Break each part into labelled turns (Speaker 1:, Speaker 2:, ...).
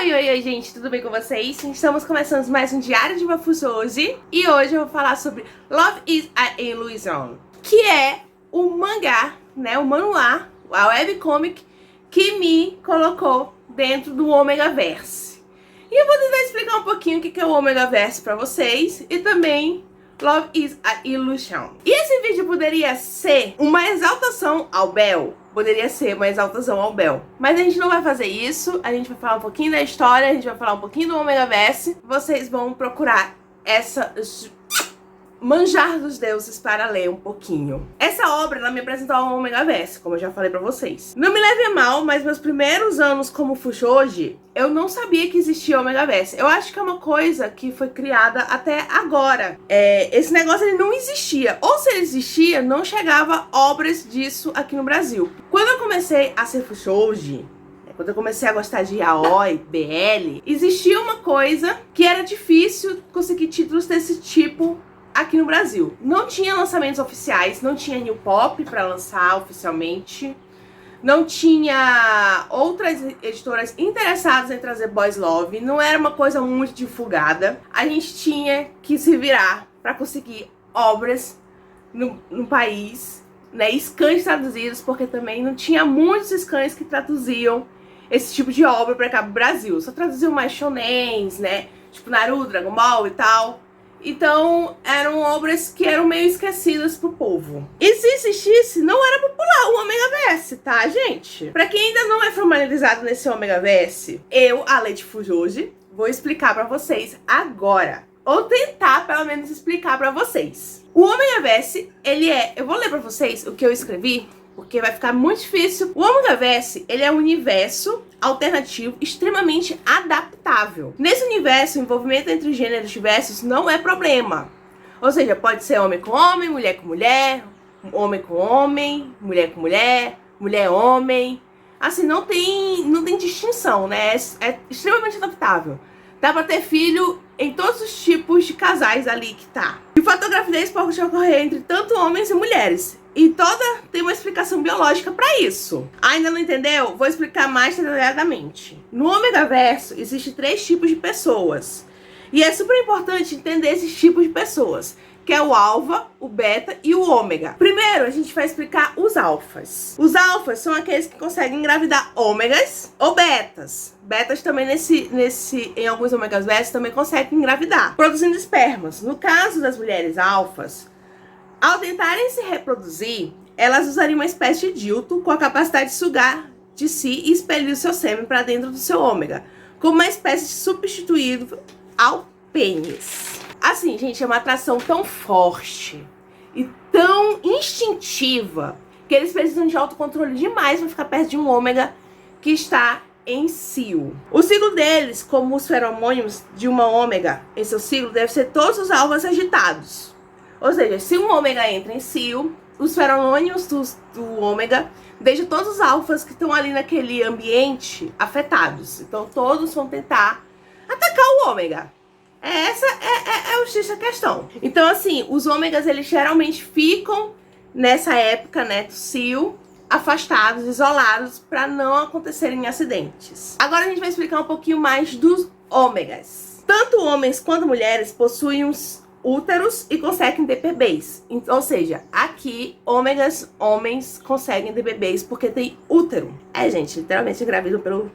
Speaker 1: Oi, gente, tudo bem com vocês? Estamos começando mais um Diário de uma Fuso hoje. E hoje eu vou falar sobre Love is a Illusion, que é o mangá, né, o manuá, a webcomic que me colocou dentro do Omegaverse. E eu vou tentar explicar um pouquinho o que é o Omegaverse pra vocês e também Love is a Illusion. E esse vídeo poderia ser uma exaltação ao Bell. Poderia ser uma exaltação ao Bell. Mas a gente não vai fazer isso. A gente vai falar um pouquinho da história. A gente vai falar um pouquinho do Omegaverse. Vocês vão procurar manjar dos deuses para ler um pouquinho. Essa obra, ela me apresentou ao Omegaverse, como eu já falei pra vocês. Não me leve a mal, mas meus primeiros anos como Fujoshi, eu não sabia que existia o Omegaverse. Eu acho que é uma coisa que foi criada até agora. Esse negócio ele não existia. Ou se ele existia, não chegava obras disso aqui no Brasil. Quando eu comecei a ser Fujoshi, quando eu comecei a gostar de Yaoi, BL, existia uma coisa que era difícil conseguir títulos desse tipo aqui no Brasil. Não tinha lançamentos oficiais, não tinha New Pop pra lançar oficialmente, não tinha outras editoras interessadas em trazer Boys Love, não era uma coisa muito divulgada. A gente tinha que se virar pra conseguir obras no país, né, scans traduzidos, porque também não tinha muitos scans que traduziam esse tipo de obra pra cá pro Brasil. Só traduziam mais shonens, né, tipo Naruto, Dragon Ball e tal. Então, eram obras que eram meio esquecidas pro povo. E se existisse, não era popular o Omegaverse, tá, gente? Pra quem ainda não é familiarizado nesse Omegaverse, eu, a Lady Fujoshi, vou explicar pra vocês agora. Ou tentar, pelo menos, explicar pra vocês. O Omegaverse, ele é... Eu vou ler pra vocês o que eu escrevi, porque vai ficar muito difícil. O Omegaverse, ele é um universo alternativo extremamente adaptável. Nesse universo, o envolvimento entre gêneros diversos não é problema. Ou seja, pode ser homem com homem, mulher com mulher, homem com homem, mulher com mulher, mulher homem. Assim, não tem distinção, né? É extremamente adaptável. Dá pra ter filho em todos os tipos de casais ali que tá. E o fato da gravidez pode ocorrer entre tanto homens e mulheres. E tem uma explicação biológica pra isso. Ainda não entendeu? Vou explicar mais detalhadamente. No Omegaverso, existem 3 tipos de pessoas. E é super importante entender esses tipos de pessoas, que é o alfa, o beta e o ômega. Primeiro, a gente vai explicar os alfas. Os alfas são aqueles que conseguem engravidar ômegas ou betas. Betas também em alguns Omegaversos também conseguem engravidar, produzindo espermas. No caso das mulheres alfas, ao tentarem se reproduzir, elas usariam uma espécie de dildo com a capacidade de sugar de si e expelir o seu sêmen para dentro do seu ômega, como uma espécie de substituído ao pênis. Assim, gente, é uma atração tão forte e tão instintiva que eles precisam de autocontrole demais para ficar perto de um ômega que está em cio. O ciclo deles, como os feromônios de uma ômega em seu ciclo, deve ser todos os alfas agitados. Ou seja, se um ômega entra em cio, os feromônios do ômega deixam todos os alfas que estão ali naquele ambiente afetados. Então todos vão tentar atacar o ômega. Essa é o X da questão. Então assim, os ômegas eles geralmente ficam nessa época, né, do cio, afastados, isolados, para não acontecerem acidentes. Agora a gente vai explicar um pouquinho mais dos ômegas. Tanto homens quanto mulheres possuem uns úteros e conseguem ter bebês. Ou seja, aqui, ômegas, homens conseguem ter bebês porque tem útero. Gente, literalmente engravidam pelo...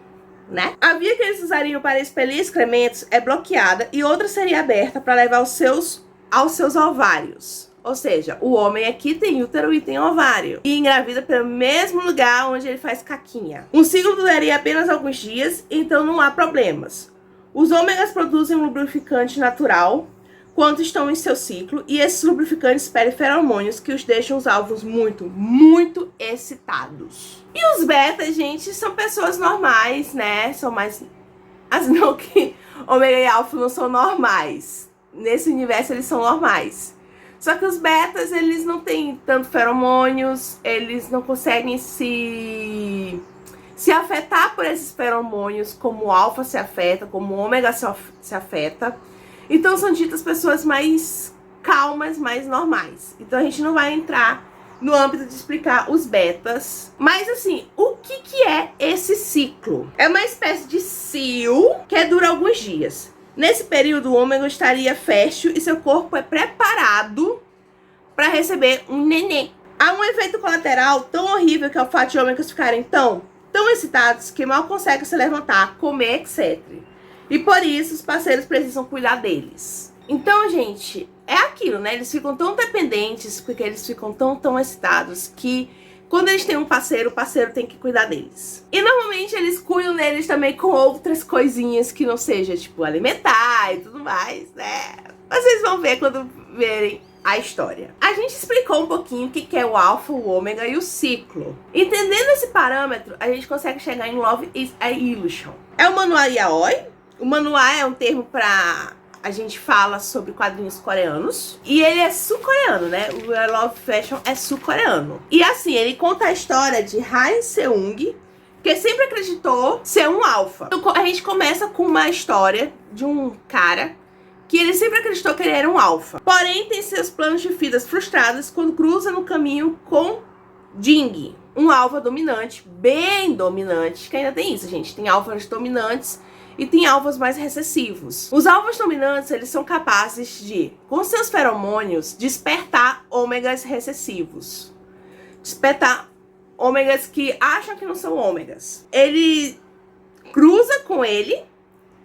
Speaker 1: né? A via que eles usariam para expelir excrementos é bloqueada e outra seria aberta para levar aos seus ovários. Ou seja, o homem aqui tem útero e tem ovário. E engravida pelo mesmo lugar onde ele faz caquinha. Um ciclo duraria apenas alguns dias, então não há problemas. Os ômegas produzem um lubrificante natural quando estão em seu ciclo, e esses lubrificantes expelem feromônios que os deixam os alvos muito excitados. E os betas, gente, são pessoas normais, né? São mais... Assim, não que ômega e alfa não são normais. Nesse universo eles são normais. Só que os betas, eles não têm tanto feromônios, eles não conseguem se afetar por esses feromônios como o alfa se afeta, como o ômega se afeta. Então são ditas pessoas mais calmas, mais normais. Então a gente não vai entrar no âmbito de explicar os betas. Mas assim, o que é esse ciclo? É uma espécie de cio que dura alguns dias. Nesse período, o ômega estaria fértil e seu corpo é preparado para receber um neném. Há um efeito colateral tão horrível que é o fato de ômegas ficarem tão excitados que mal conseguem se levantar, comer, etc. E por isso os parceiros precisam cuidar deles. Então, gente, é aquilo, né? Eles ficam tão dependentes, porque eles ficam tão excitados que quando eles têm um parceiro, o parceiro tem que cuidar deles. E normalmente eles cuidam deles também com outras coisinhas que não seja, tipo, alimentar e tudo mais, né? Vocês vão ver quando verem a história. A gente explicou um pouquinho o que é o alfa, o ômega e o ciclo. Entendendo esse parâmetro, a gente consegue chegar em Love is a Illusion. É o manual yaoi. O manual é um termo pra... A gente fala sobre quadrinhos coreanos. E ele é sul-coreano, né? O I Love Fashion é sul-coreano. E assim, ele conta a história de Han Seung, que sempre acreditou ser um alfa. Então, a gente começa com uma história de um cara que ele sempre acreditou que ele era um alfa. Porém, tem seus planos de vidas frustrados quando cruza no caminho com Jing, um alfa dominante, bem dominante, que ainda tem isso, gente. Tem alfas dominantes e tem alfas mais recessivos. Os alfas dominantes, eles são capazes de, com seus feromônios, despertar ômegas recessivos. Despertar ômegas que acham que não são ômegas. Ele cruza com ele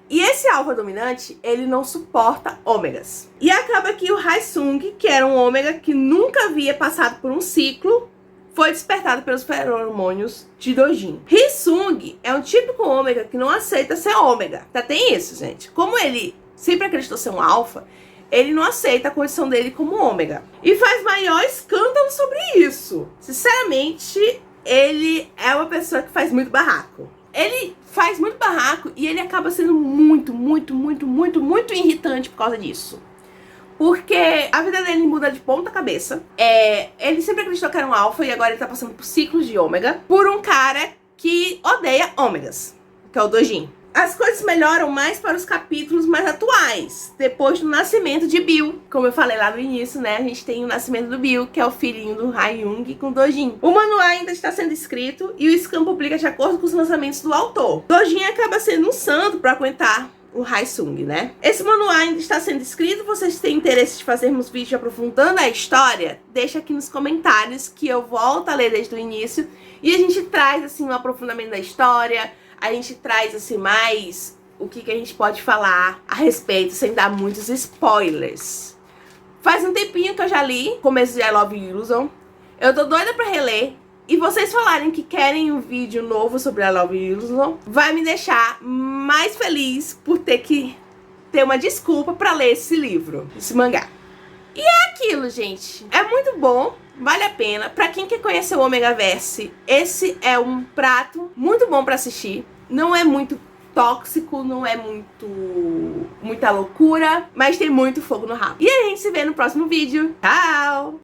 Speaker 1: e esse alfa dominante, ele não suporta ômegas. E acaba que o Haesung, que era um ômega que nunca havia passado por um ciclo, foi despertado pelos feromônios de Dojin. Haesung é um típico ômega que não aceita ser ômega. Tá, tem isso, gente. Como ele sempre acreditou ser um alfa, ele não aceita a condição dele como ômega. E faz maior escândalo sobre isso. Sinceramente, ele é uma pessoa que faz muito barraco. Ele faz muito barraco e ele acaba sendo muito irritante por causa disso. Porque a vida dele muda de ponta cabeça. Ele sempre acreditou que era um alfa e agora ele tá passando por ciclos de ômega por um cara que odeia ômegas, que é o Dojin. As coisas melhoram mais para os capítulos mais atuais, depois do nascimento de Bill. Como eu falei lá no início, né? A gente tem o nascimento do Bill, que é o filhinho do Haeung com Dojin. O manual ainda está sendo escrito e o Scan publica de acordo com os lançamentos do autor. Dojin acaba sendo um santo para aguentar o Haesung, né? Esse manual ainda está sendo escrito. Vocês têm interesse de fazermos vídeo aprofundando a história? Deixa aqui nos comentários que eu volto a ler desde o início e a gente traz, assim, um aprofundamento da história. A gente traz, assim, mais o que a gente pode falar a respeito, sem dar muitos spoilers. Faz um tempinho que eu já li começo de I Love Illusion. Eu tô doida pra reler. E vocês falarem que querem um vídeo novo sobre I Love Illusion, vai me deixar mais feliz por ter uma desculpa pra ler esse livro, esse mangá. E é aquilo, gente. É muito bom. Vale a pena. Pra quem quer conhecer o Omegaverse, esse é um prato muito bom pra assistir. Não é muito tóxico, não é muita loucura, mas tem muito fogo no rabo. E a gente se vê no próximo vídeo. Tchau!